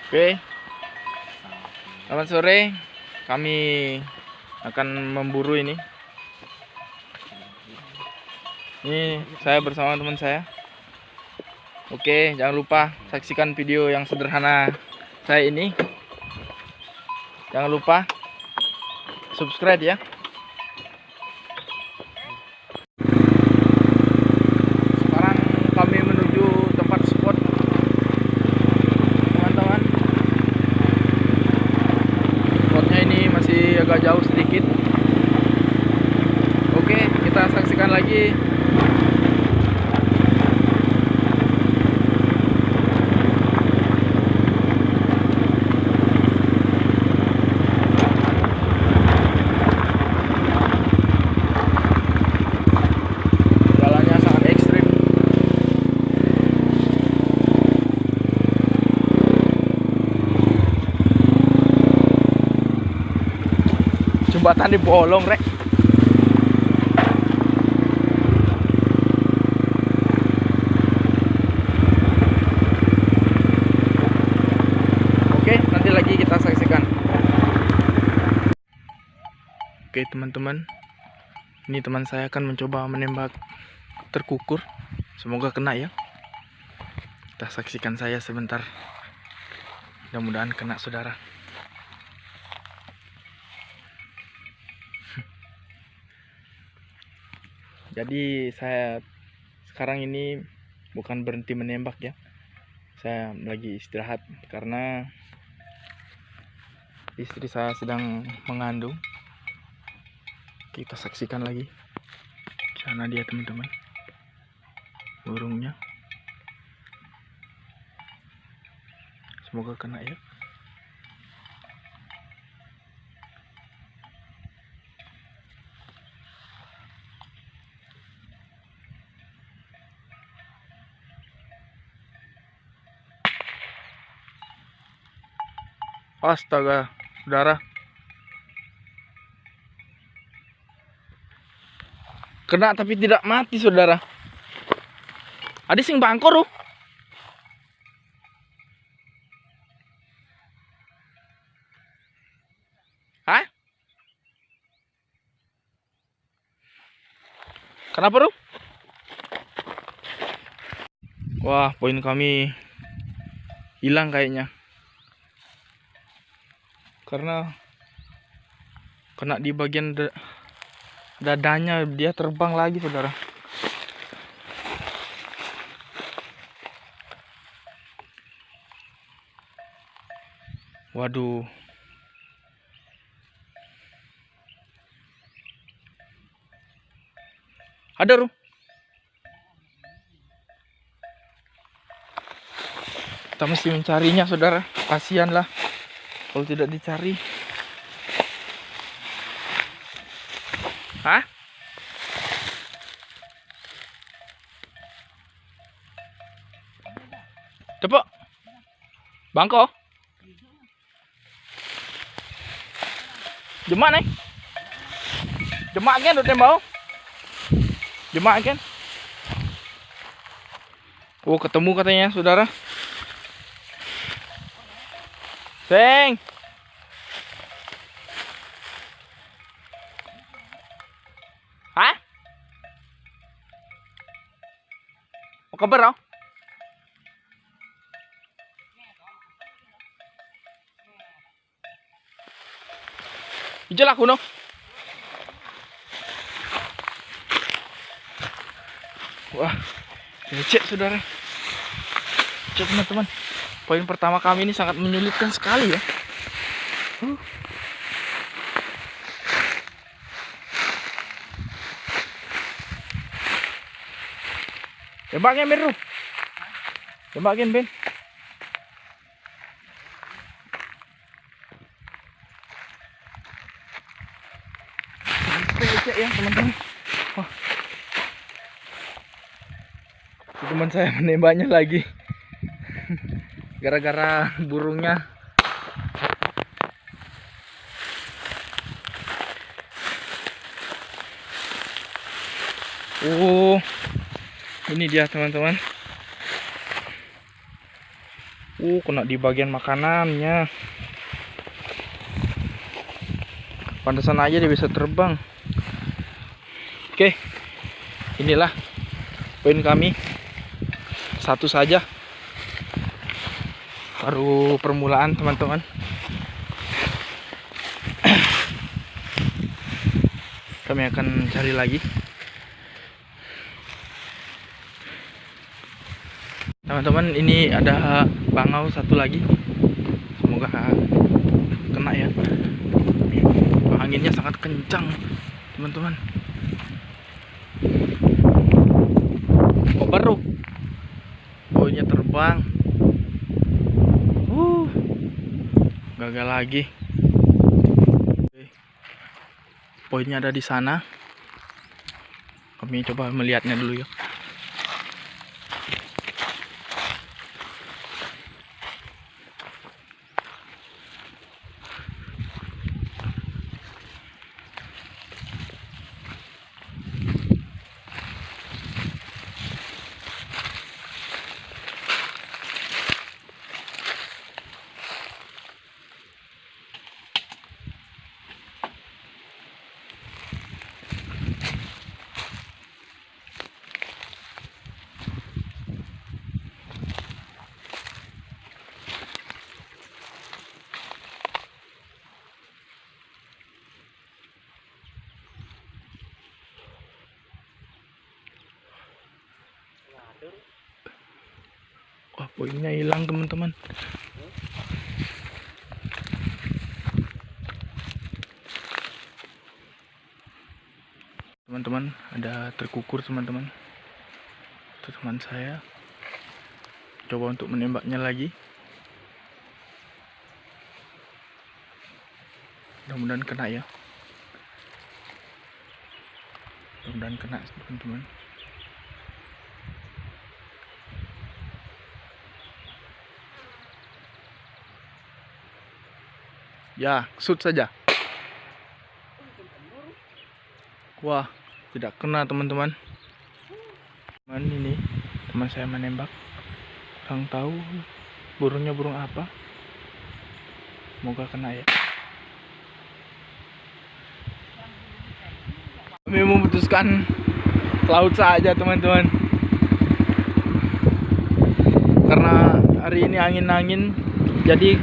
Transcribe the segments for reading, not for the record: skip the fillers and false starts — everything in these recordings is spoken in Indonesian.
Oke, selamat sore. Kami akan memburu ini. Ini saya bersama teman saya. Oke, jangan lupa saksikan video yang sederhana saya ini. Jangan lupa subscribe ya. Sekarang kami menuju tempat spot, teman-teman. Spotnya ini masih agak jauh sedikit. Oke, kita saksikan lagi. Jalannya sangat ekstrim. Jembatan dibolong, rek. Oke, nanti lagi kita saksikan. Oke, teman-teman. Ini teman saya akan mencoba menembak terkukur. Semoga kena ya. Kita saksikan saya sebentar. Mudah-mudahan kena, saudara. Jadi saya sekarang ini bukan berhenti menembak ya. Saya lagi istirahat karena istri saya sedang mengandung. Kita saksikan lagi. Sana dia, teman-teman. Burungnya. Semoga kena ya. Astaga, saudara. Kena tapi tidak mati, saudara. Ada sing bangkor. Hah? Kenapa, Ru? Wah, poin kami hilang kayaknya. Karena kena di bagian dadanya, dia terbang lagi, saudara. Waduh. Ada, Ru. Kita mesti mencarinya, saudara. Kasihan lah kalau tidak dicari. Hah? Cepet. Bangko. Jemak nih. Jemak kan udah mau. Jemak kan. Oh, ketemu katanya, saudara. Seng. Hah? Mau kabar, oh? Ijal aku no. Wah, cek, saudara. Cek, teman-teman. Poin pertama kami ini sangat menyulitkan sekali ya. Tembakin, Ben, Ru. Tembakin, Ben. Cek ya, teman-teman. Wah. Teman saya menembaknya lagi. Gara-gara burungnya. Oh, ini dia, teman-teman. Kena di bagian makanannya. Pantesan aja dia bisa terbang. Oke, inilah poin kami. Satu saja. Baru permulaan teman-teman. Kami akan cari lagi. Teman-teman, ini ada bangau satu lagi. Semoga kena ya. Anginnya sangat kencang, teman-teman. Oh, baru poinnya terbang. Gagal lagi. Poinnya ada di sana. Kami coba melihatnya dulu ya. Wah, poinnya hilang teman-teman. Teman-teman, ada terkukur teman-teman. Itu teman saya. Coba untuk menembaknya lagi. Mudah-mudahan kena ya. Mudah-mudahan kena teman-teman. Ya, shoot saja. Wah, tidak kena teman-teman. Ini teman saya menembak. Kurang tahu burungnya burung apa. Semoga kena ya. Kami memutuskan laut saja teman-teman. Karena hari ini angin-angin, jadi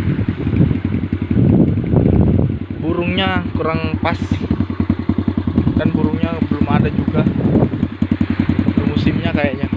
burungnya kurang pas. Dan burungnya belum ada juga. Belum musimnya kayaknya.